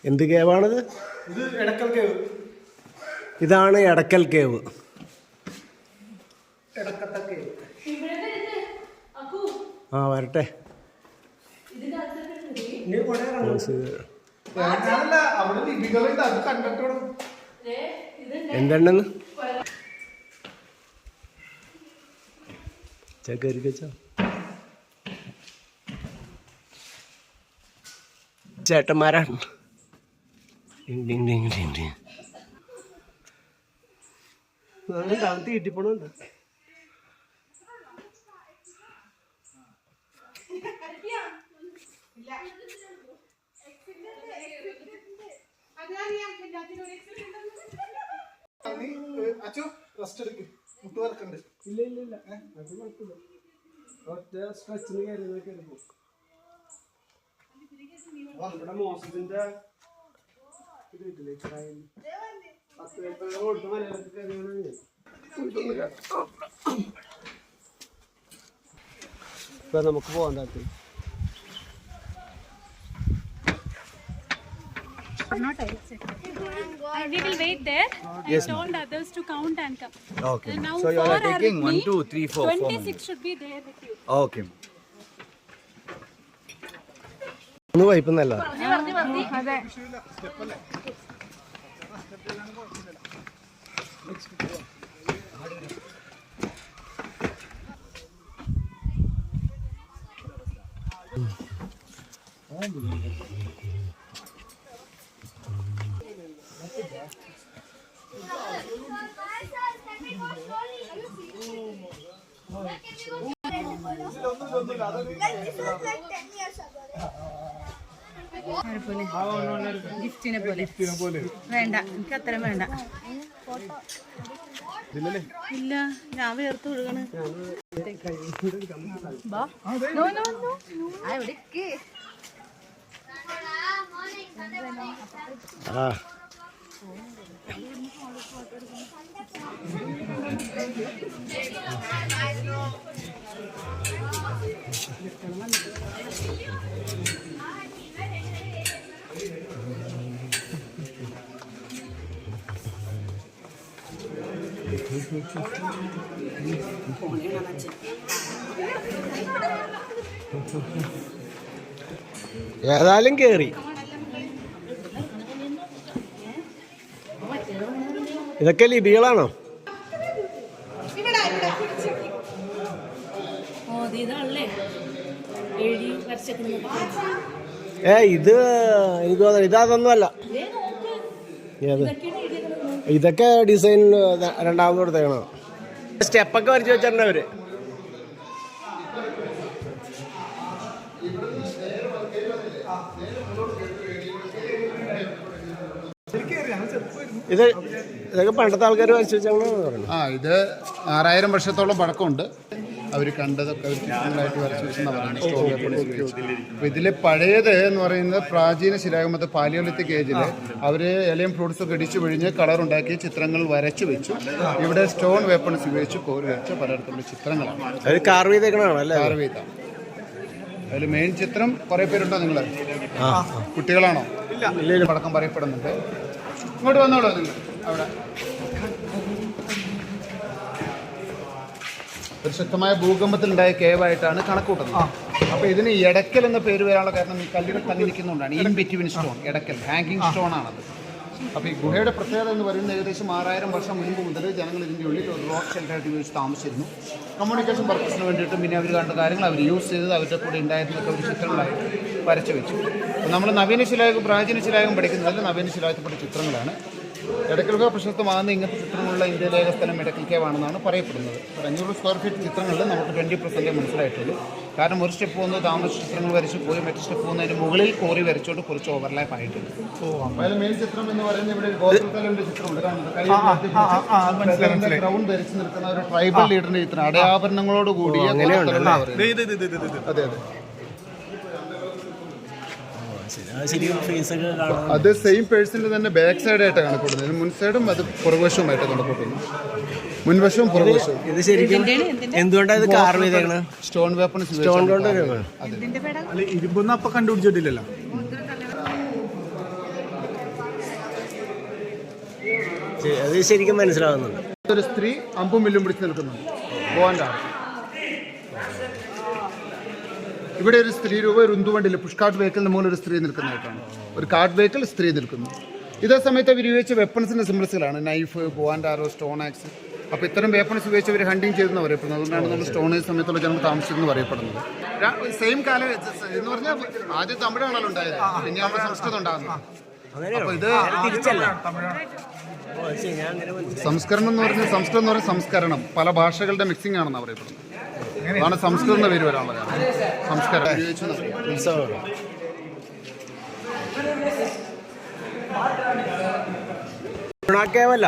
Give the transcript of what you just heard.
എന്ത് കേവാണിത്? ഇതാണ് എടക്കൽ കേവ്. ആ വരട്ടെ. എന്തുണ്ടെന്ന് കയറി വെച്ചോ. ചേട്ടന്മാരാണ്. കിട്ടിപ്പോണുണ്ട്. ഇല്ല ഇല്ല ഇല്ല, അത് കുഴപ്പമില്ല. ഒറ്റ സ്ട്രെച്ചിന് കയറി ഇവിടെ മോസത്തിന്റെ ഇത് കിട്ടില്ലേ? 10 പേർക്ക് കൊടുത്ത മലയാളത്തിൽ കയറിയാണ്. ഇപ്പൊ നമുക്ക് പോകാൻ താല്പര്യം. Not we will wait there. Yes, I told others to count and come. Okay. Now So you are 4 taking 1, 2, 3, 4. 26 should be there with you. Okay. ഒന്ന് വൈപ്പൊന്നല്ല. അതെ. ഗിഫ്റ്റിനെ പോലെ വേണ്ട, എനിക്ക് അത്ര വേണ്ട. ഇല്ല, ഞാൻ വേർത്ത് ഒഴുകണ്. ഏതായാലും കേറി. ഇതൊക്കെ ലിപികളാണോ? ഇത് എനിക്ക് തോന്നുന്നു ഇതൊന്നുമല്ല. ഇതൊക്കെ ഡിസൈൻ രണ്ടാമത് കൊടുത്തേക്കണോ? സ്റ്റെപ്പൊക്കെ വരച്ച് വെച്ചിട്ടുണ്ട് അവര്. ഇതൊക്കെ പണ്ടത്തെ ആൾക്കാർ വരച്ച് വെച്ചാണ് പറയുന്നത്. ഇത് 6000 വർഷത്തോളം പഴക്കമുണ്ട്. അവർ കണ്ടതൊക്കെ അവർ ചിത്രങ്ങളായിട്ട് വരച്ച് വെച്ചെന്നാണ് പറയുന്നത്. സ്റ്റോൺ പേപ്പേഴ്സ് ഉപയോഗിച്ച്. അപ്പോൾ ഇതിൽ പഴയത് എന്ന് പറയുന്നത് പ്രാചീന ശിലായുഗത്തെ പാലിയോലിത്തിക് ഏജിൽ അവർ ഇലയും ഫ്രൂട്ട്സൊക്കെ ഇടിച്ചു പിഴിഞ്ഞ് കളറുണ്ടാക്കി ചിത്രങ്ങൾ വരച്ചു വെച്ചു. ഇവിടെ സ്റ്റോൺ വെപ്പൺസ് ഉപയോഗിച്ച് കോരി വരച്ച പലതരത്തിലുള്ള ചിത്രങ്ങളാണ്. കാർവ് ചെയ്തേക്കണാണല്ലേ? കാർവ് ചെയ്ത അതിൽ മെയിൻ ചിത്രം കുറേ പേരുണ്ടോ? നിങ്ങൾ കുട്ടികളാണോ? ഇല്ല, പടക്കം പറയപ്പെടുന്നുണ്ട്. ഇങ്ങോട്ട് വന്നോളൂ നിങ്ങൾ. അവിടെ ഒരു ശക്തമായ ഭൂകമ്പത്തിലുണ്ടായ കേവായിട്ടാണ് കണക്കൂട്ടുന്നത്. അപ്പോൾ ഇതിന് എടക്കൽ എന്ന പേര് വരാനുള്ള കാരണം ഈ കല്ലുകൾ തങ്ങി നിൽക്കുന്നുണ്ടാണ്. In between stone, Edakkal hanging stone ആണത്. അപ്പോൾ ഈ ഗുഹയുടെ പ്രത്യേകത എന്ന് പറയുന്നത് ഏകദേശം 6000 വർഷം മുൻപ് മുതൽ ജനങ്ങൾ ഇതിൻ്റെ ഉള്ളിൽ ഒരു റോക്ക് ഷെൽട്ടറായിട്ട് ഉപയോഗിച്ച് താമസിച്ചിരുന്നു. കമ്മ്യൂണിക്കേഷൻ പർപ്പസിന് വേണ്ടിയിട്ടും പിന്നെ അവർ കണ്ട കാര്യങ്ങൾ അവർ യൂസ് ചെയ്തത് അവരുടെ കൂടെ ഉണ്ടായിരുന്നതൊക്കെ ഒരു ചിത്രങ്ങളായിട്ട് വരച്ചു വെച്ചു. നമ്മൾ നവീന ശിലായുഗം പ്രാചീന ശിലായുഗം പഠിക്കുന്നതല്ല, നവീന ശിലായുഗത്തിൽപ്പെട്ട ചിത്രങ്ങളാണ്. എടക്കൽ ഗുഹ പ്രശസ്തമാകുന്ന ഇങ്ങനത്തെ ചിത്രങ്ങളുള്ള ഇന്ത്യയിലെ ഏക സ്ഥലം എടക്കൽ കേവാണെന്നാണ് പറയപ്പെടുന്നത്. 500 സ്ക്വയർ ഫീറ്റ് ചിത്രങ്ങളിൽ നമുക്ക് 20% മനസ്സിലായിട്ടുള്ളൂ. കാരണം ഒരു സ്റ്റെപ്പ് പോകുന്നത് താമസ ചിത്രങ്ങൾ വരച്ച് പോയി മറ്റു സ്റ്റെപ്പ് പോകുന്നതിന് മുകളിൽ കോറി വരച്ചുകൊണ്ട് കുറച്ച് ഓവർലാപ്പ് ആയിട്ടുണ്ട്. അതിൽ മെയിൻ ചിത്രം എന്ന് പറയുന്നത് ഇവിടെ ഗോത്രത്തലയുടെ ചിത്രമുണ്ട്. ക്രൗൺ ധരിച്ച് നിൽക്കുന്ന ഒരു ട്രൈബൽ ലീഡറിന്റെ ചിത്രം, അടയാഭരണങ്ങളോട് കൂടിയ. അതെ അതെ. ശരിക്കും ഫേസൊക്കെ കാണാൻ അത് സെയിം പേഴ്സണിൽ തന്നെ ബാക്ക് സൈഡായിട്ടാണ് കണക്കൂട്ടുന്നത്. മുൻ സൈഡും അത് പുറകുവശവുമായിട്ട് കണക്കൂട്ടുന്നു. മുൻവശവും പുറകുവശവും. ഇത് ശരിക്കും എന്തുകൊണ്ടാണ് ഇത് കാർവ് ചെയ്തേക്കണത്? സ്റ്റോൺ വേപ്പൺസ്. സ്റ്റോൺ കൊണ്ട് ഇരുമ്പൊന്നും അപ്പൊ കണ്ടുപിടിച്ചിട്ടില്ലല്ലോ. അത് ശരിക്കും മനസ്സിലാവുന്നുണ്ട്. ഒരു സ്ത്രീ അമ്പും വില്ലും പിടിച്ച് നിൽക്കുന്നുണ്ട്. ബോണ്ടാണ്. ഇവിടെ ഒരു സ്ത്രീ രൂപ ഒരു ഉന്തുവണ്ടിയിൽ പുഷ്കാർട്ട് വെഹിക്കിളിന് മുകളിൽ ഒരു സ്ത്രീ നിൽക്കുന്നതായിട്ടാണ്. ഒരു കാർട്ട് വെഹിക്കിൾ സ്ത്രീ നിൽക്കുന്നു. ഇതേ സമയത്ത് അവർ ഉപയോഗിച്ച വെപ്പൺസിൻ്റെ സിമ്പിൾസുകളാണ് നൈഫ്, ബോണ്ട് ആരോ, സ്റ്റോൺ ആക്സ്. അപ്പോൾ ഇത്തരം വെപ്പൺസ് ഉപയോഗിച്ച് അവർ ഹണ്ടിങ് ചെയ്തെന്ന് പറയപ്പെടുന്നത്. അതുകൊണ്ടാണ് നമ്മൾ സ്റ്റോൺ ഏജ് സമയത്തുള്ള ജനങ്ങൾ താമസിച്ചെന്ന് പറയപ്പെടുന്നത്. സെയിം കാലം എന്ന് പറഞ്ഞാൽ ആദ്യം തമിഴാണല്ലോ ഉണ്ടായത്, പിന്നെയാണ് സംസ്കൃതം ഉണ്ടാകുന്നത്. അപ്പോൾ ഇത് സംസ്കരണം എന്ന് പറഞ്ഞാൽ സംസ്കൃതം എന്ന് പറഞ്ഞാൽ സംസ്കരണം, പല ഭാഷകളുടെ മിക്സിംഗ് ആണെന്നാണ് പറയപ്പെടുന്നത്. അതാണ് സംസ്കൃതം എന്ന പേര് വരാനുള്ള കാരണം. സംസ്കാരം ഉത്സവം ഗുണാക്കേവല്ല